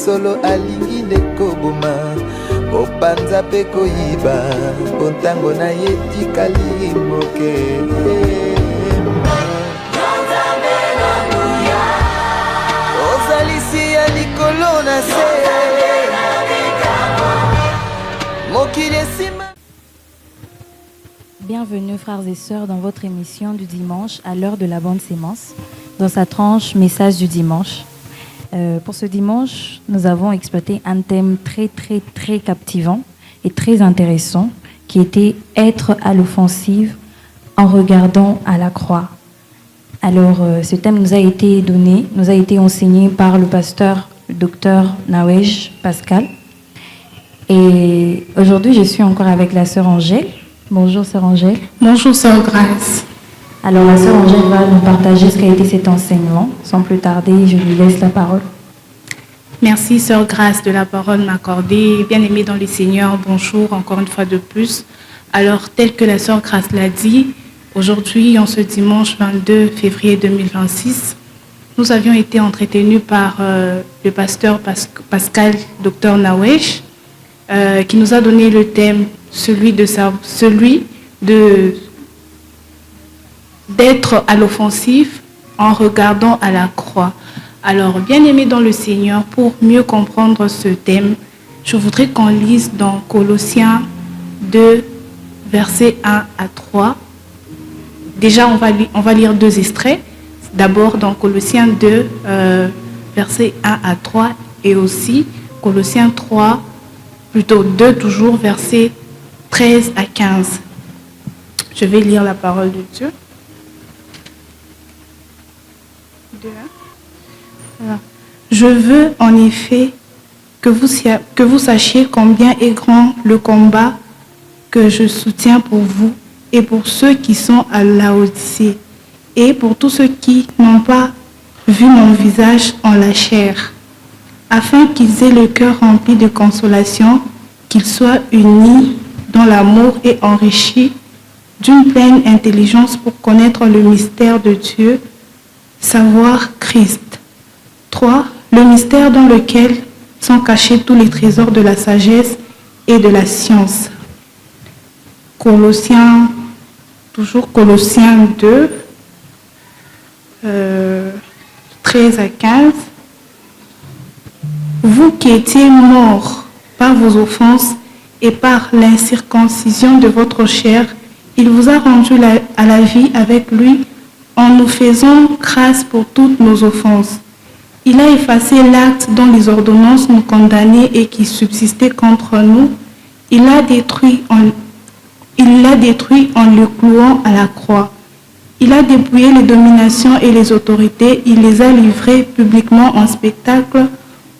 solo alingi ndekoboma opanza pe koyiba pontango na ye tikali moke ozalisi ya likolo na se mokili esima. Bienvenue frères et sœurs dans votre émission du dimanche à l'heure de la bonne sémence, dans sa tranche message du dimanche. Pour ce dimanche, nous avons exploité un thème très captivant et très intéressant qui était être à l'offensive en regardant à la croix. Alors, ce thème nous a été donné, nous a été enseigné par le pasteur, le docteur Nawej Pascal. Et aujourd'hui, je suis encore avec la sœur Angèle. Bonjour sœur Angèle. Bonjour sœur Grâce. Alors la sœur Angèle va nous partager ce qu'a été cet enseignement. Sans plus tarder, je lui laisse la parole. Merci sœur Grâce de la parole m'accorder. Bien-aimée dans le Seigneur, bonjour encore une fois de plus. Alors tel que la sœur Grâce l'a dit, aujourd'hui, en ce dimanche 22 février 2026, nous avions été entretenus par le pasteur Pascal, docteur Nawej, qui nous a donné le thème, celui d'être à l'offensive en regardant à la croix. Alors, bien-aimés dans le Seigneur, pour mieux comprendre ce thème, je voudrais qu'on lise dans Colossiens 2, versets 1 à 3. Déjà, on va lire deux extraits. D'abord, dans Colossiens 2, versets 1 à 3, et aussi Colossiens 3, plutôt 2 toujours, versets 13 à 15. Je vais lire la parole de Dieu. Voilà. Je veux en effet que vous sachiez combien est grand le combat que je soutiens pour vous et pour ceux qui sont à Laodicée et pour tous ceux qui n'ont pas vu mon visage en la chair, afin qu'ils aient le cœur rempli de consolation, qu'ils soient unis dans l'amour et enrichis d'une pleine intelligence pour connaître le mystère de Dieu, savoir Christ. 3. Le mystère dans lequel sont cachés tous les trésors de la sagesse et de la science. Colossiens 2, 13 à 15. Vous qui étiez morts par vos offenses et par l'incirconcision de votre chair, il vous a rendu à la vie avec lui en nous faisant grâce pour toutes nos offenses. Il a effacé l'acte dont les ordonnances nous condamnaient et qui subsistait contre nous. Il l'a détruit en le clouant à la croix. Il a dépouillé les dominations et les autorités. Il les a livrées publiquement en spectacle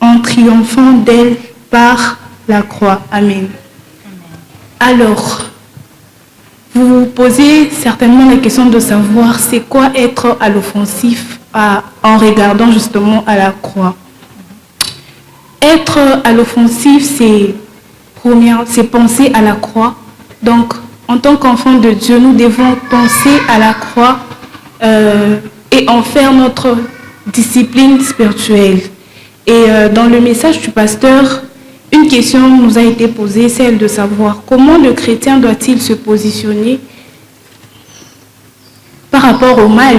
en triomphant d'elles par la croix. Amen. Alors, vous vous posez certainement la question de savoir c'est quoi être à l'offensif en regardant justement à la croix. Être à l'offensif, c'est penser à la croix. Donc, en tant qu'enfant de Dieu, nous devons penser à la croix et en faire notre discipline spirituelle. Et dans le message du pasteur, une question nous a été posée, celle de savoir comment le chrétien doit-il se positionner par rapport au mal.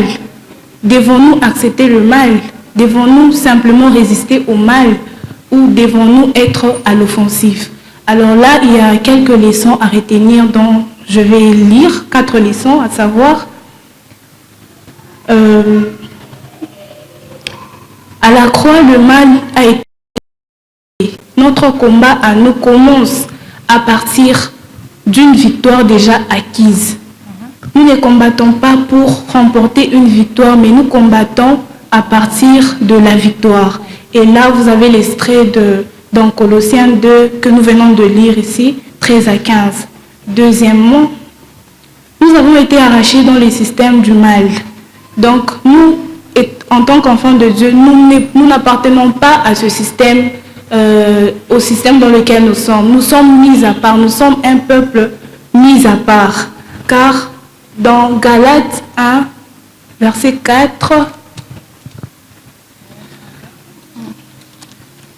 Devons-nous accepter le mal? Devons-nous simplement résister au mal? Ou devons-nous être à l'offensive? Alors là, il y a quelques leçons à retenir dont je vais lire 4 leçons, à savoir à la croix, le mal a été. Notre combat à nous commence à partir d'une victoire déjà acquise. Nous ne combattons pas pour remporter une victoire, mais nous combattons à partir de la victoire. Et là, vous avez l'extrait dans Colossiens 2 que nous venons de lire ici, 13 à 15. Deuxièmement, nous avons été arrachés dans les systèmes du mal. Donc, nous, en tant qu'enfants de Dieu, nous n'appartenons pas à ce système, au système dans lequel nous sommes. Nous sommes mis à part, nous sommes un peuple mis à part. Car dans Galates 1, verset 4,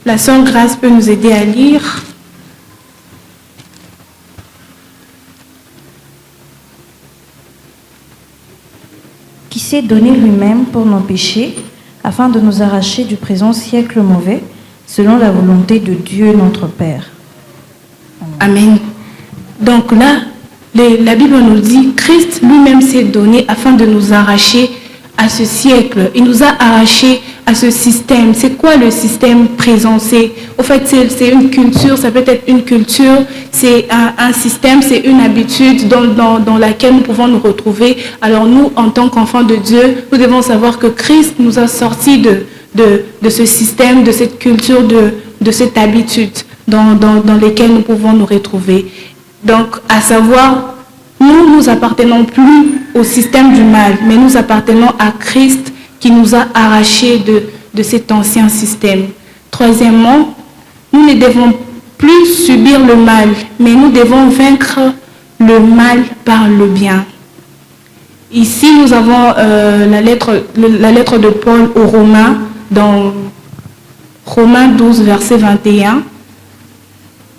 La sœur Grâce peut nous aider à lire. Qui s'est donné lui-même pour nos péchés, afin de nous arracher du présent siècle mauvais, selon la volonté de Dieu notre Père. Amen. Donc là, la Bible nous dit, Christ lui-même s'est donné afin de nous arracher à ce siècle. Il nous a arrachés à ce système. C'est quoi le système présent? Au fait, c'est une culture, ça peut être une culture, c'est un système, c'est une habitude dans laquelle nous pouvons nous retrouver. Alors nous, en tant qu'enfants de Dieu, nous devons savoir que Christ nous a sortis de ce système, de cette culture, de cette habitude dans lesquelles nous pouvons nous retrouver. Donc, à savoir, nous appartenons plus au système du mal, mais nous appartenons à Christ qui nous a arrachés de cet ancien système. Troisièmement, nous ne devons plus subir le mal, mais nous devons vaincre le mal par le bien. Ici, nous avons la lettre de Paul aux Romains, dans Romains 12, verset 21.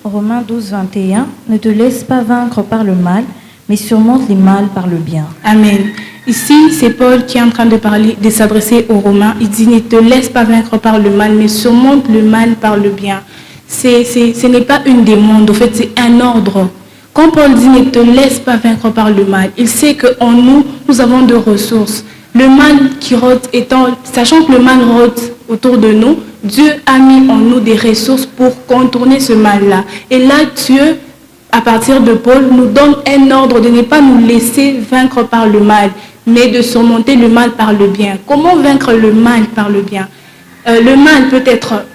Romains 12, 21. Ne te laisse pas vaincre par le mal, mais surmonte les mal par le bien. Amen. Ici, c'est Paul qui est en train de s'adresser aux Romains. Il dit, ne te laisse pas vaincre par le mal, mais surmonte le mal par le bien. Ce n'est pas une demande, en fait, c'est un ordre. Quand Paul dit, ne te laisse pas vaincre par le mal, il sait qu'en nous, nous avons deux ressources. Le mal qui rôde sachant que le mal rôde autour de nous, Dieu a mis en nous des ressources pour contourner ce mal-là. Et là, Dieu, à partir de Paul, nous donne un ordre de ne pas nous laisser vaincre par le mal, mais de surmonter le mal par le bien. Comment vaincre le mal par le bien? Le mal peut être,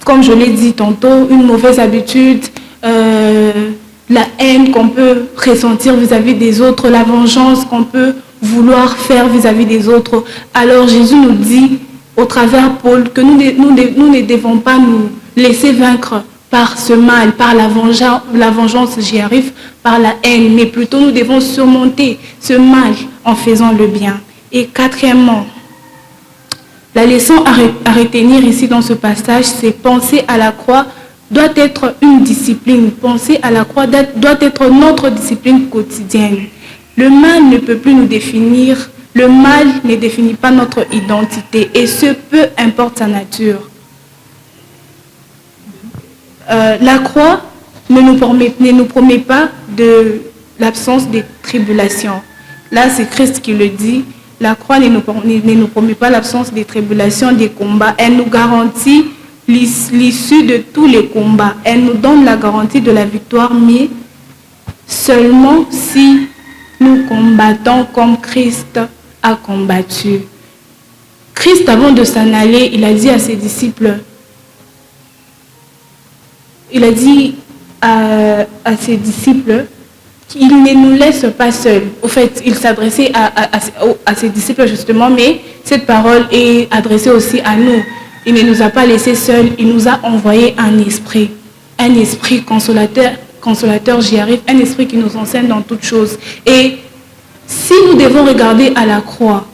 comme je l'ai dit tantôt, une mauvaise habitude, la haine qu'on peut ressentir vis-à-vis des autres, la vengeance qu'on peut vouloir faire vis-à-vis des autres. Alors Jésus nous dit, au travers Paul, que nous ne devons pas nous laisser vaincre par ce mal, par la vengeance, j'y arrive, par la haine, mais plutôt nous devons surmonter ce mal en faisant le bien. Et quatrièmement, la leçon à retenir ici dans ce passage, c'est penser à la croix doit être une discipline. Penser à la croix doit être notre discipline quotidienne. Le mal ne peut plus nous définir, le mal ne définit pas notre identité, et ce, peu importe sa nature. La croix ne nous promet pas de l'absence des tribulations. Là, c'est Christ qui le dit. La croix ne nous promet pas l'absence des tribulations, des combats. Elle nous garantit l'issue de tous les combats. Elle nous donne la garantie de la victoire, mais seulement si nous combattons comme Christ a combattu. Christ, avant de s'en aller, il a dit à ses disciples, qu'il ne nous laisse pas seuls. Au fait, il s'adressait à ses disciples justement, mais cette parole est adressée aussi à nous. Il ne nous a pas laissés seuls, il nous a envoyé un esprit consolateur, j'y arrive, un esprit qui nous enseigne dans toutes choses. Et si nous devons regarder à la croix,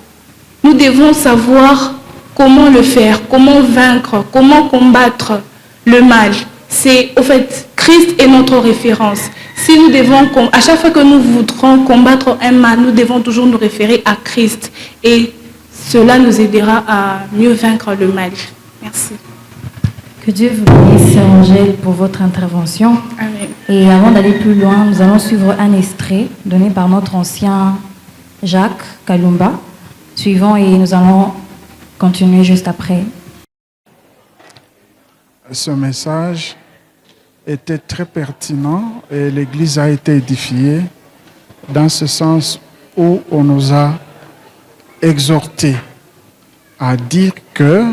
nous devons savoir comment le faire, comment vaincre, comment combattre le mal. C'est, au fait, Christ est notre référence. Si nous devons, à chaque fois que nous voudrons combattre un mal, nous devons toujours nous référer à Christ. Et cela nous aidera à mieux vaincre le mal. Merci. Que Dieu vous bénisse, Sœur Angèle, pour votre intervention. Amen. Et avant d'aller plus loin, nous allons suivre un extrait donné par notre ancien Jacques Kalumba, suivant, et nous allons continuer juste après. Ce message était très pertinent et l'Église a été édifiée dans ce sens où on nous a exhortés à dire que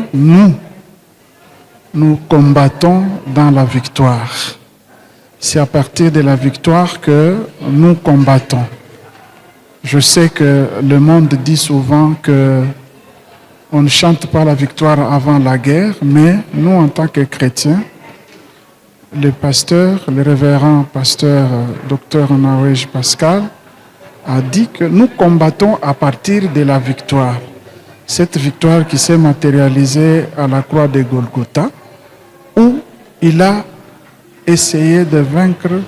nous combattons dans la victoire. C'est à partir de la victoire que nous combattons. Je sais que le monde dit souvent que on ne chante pas la victoire avant la guerre, mais nous, en tant que chrétiens, le pasteur, le révérend pasteur Dr Nawej Pascal, a dit que nous combattons à partir de la victoire. Cette victoire qui s'est matérialisée à la croix de Golgotha, où il a essayé de vaincre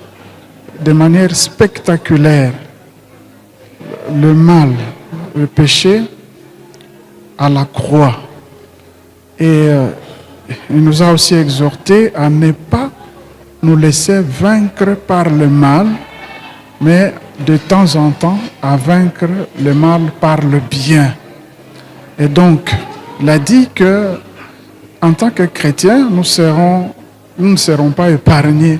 de manière spectaculaire le mal, le péché à la croix. Et il nous a aussi exhorté à ne pas nous laisser vaincre par le mal, mais de temps en temps à vaincre le mal par le bien. Et donc, il a dit que en tant que chrétiens, nous ne serons pas épargnés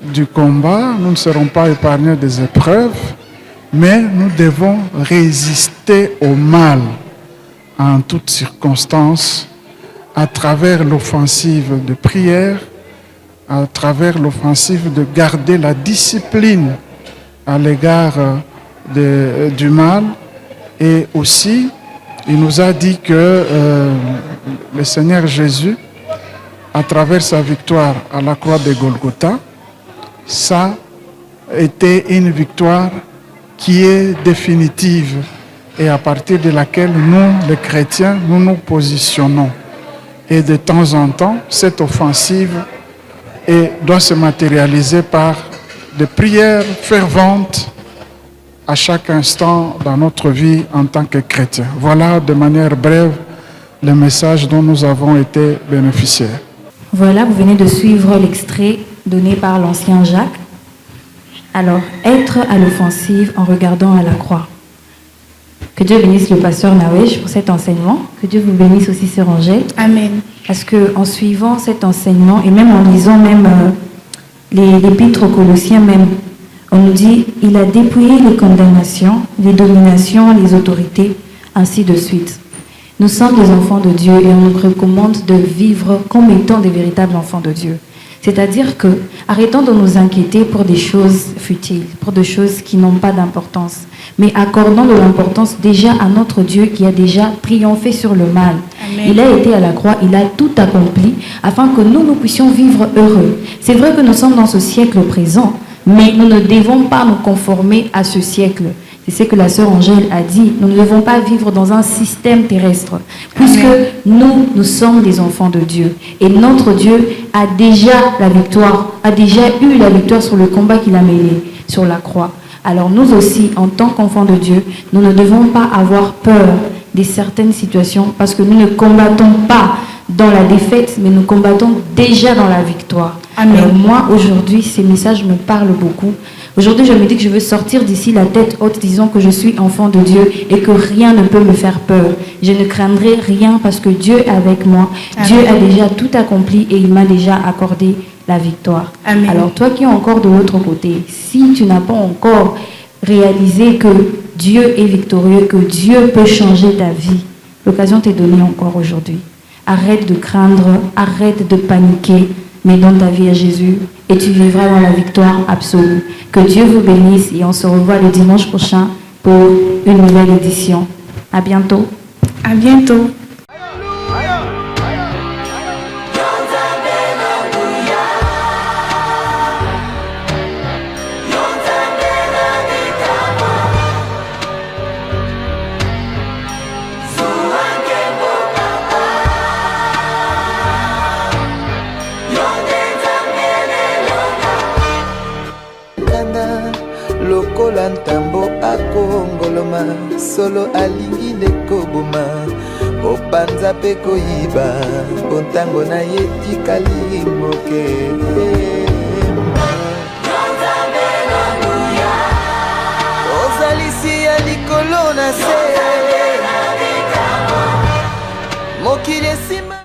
du combat, nous ne serons pas épargnés des épreuves, mais nous devons résister au mal en toutes circonstances, à travers l'offensive de prière, à travers l'offensive de garder la discipline à l'égard du mal. Et aussi, il nous a dit que le Seigneur Jésus, à travers sa victoire à la croix de Golgotha, ça était une victoire qui est définitive et à partir de laquelle nous, les chrétiens, nous nous positionnons. Et de temps en temps, cette offensive doit se matérialiser par des prières ferventes à chaque instant dans notre vie en tant que chrétiens. Voilà de manière brève le message dont nous avons été bénéficiaires. Voilà, vous venez de suivre l'extrait donné par l'ancien Jacques. Alors, être à l'offensive en regardant à la croix. Que Dieu bénisse le pasteur Nawesh pour cet enseignement. Que Dieu vous bénisse aussi, Sœur Angèle. Amen. Parce qu'en suivant cet enseignement, et même en lisant même l'épître aux Colossiens même, on nous dit, il a dépouillé les condamnations, les dominations, les autorités, ainsi de suite. Nous sommes des enfants de Dieu et on nous recommande de vivre comme étant des véritables enfants de Dieu. C'est-à-dire que, arrêtons de nous inquiéter pour des choses futiles, pour des choses qui n'ont pas d'importance, mais accordons de l'importance déjà à notre Dieu qui a déjà triomphé sur le mal. Amen. Il a été à la croix, il a tout accompli afin que nous puissions vivre heureux. C'est vrai que nous sommes dans ce siècle présent, mais nous ne devons pas nous conformer à ce siècle. C'est ce que la sœur Angèle a dit. Nous ne devons pas vivre dans un système terrestre, puisque nous sommes des enfants de Dieu. Et notre Dieu a déjà la victoire, a déjà eu la victoire sur le combat qu'il a mené sur la croix. Alors nous aussi, en tant qu'enfants de Dieu, nous ne devons pas avoir peur de certaines situations, parce que nous ne combattons pas dans la défaite, mais nous combattons déjà dans la victoire. Alors moi, aujourd'hui, ces messages me parlent beaucoup. Aujourd'hui, je me dis que je veux sortir d'ici la tête haute, disant que je suis enfant de Dieu et que rien ne peut me faire peur. Je ne craindrai rien parce que Dieu est avec moi. Amen. Dieu a déjà tout accompli et il m'a déjà accordé la victoire. Amen. Alors toi qui es encore de l'autre côté, si tu n'as pas encore réalisé que Dieu est victorieux, que Dieu peut changer ta vie, l'occasion t'est donnée encore aujourd'hui. Arrête de craindre, arrête de paniquer, mais donne ta vie à Jésus et tu vivras dans la victoire absolue. Que Dieu vous bénisse et on se revoit le dimanche prochain pour une nouvelle édition. À bientôt. À bientôt. lokola ntambo akongoloma solo alingi nde koboma opanza mpe koyiba mpo ntango na ye tikali moke.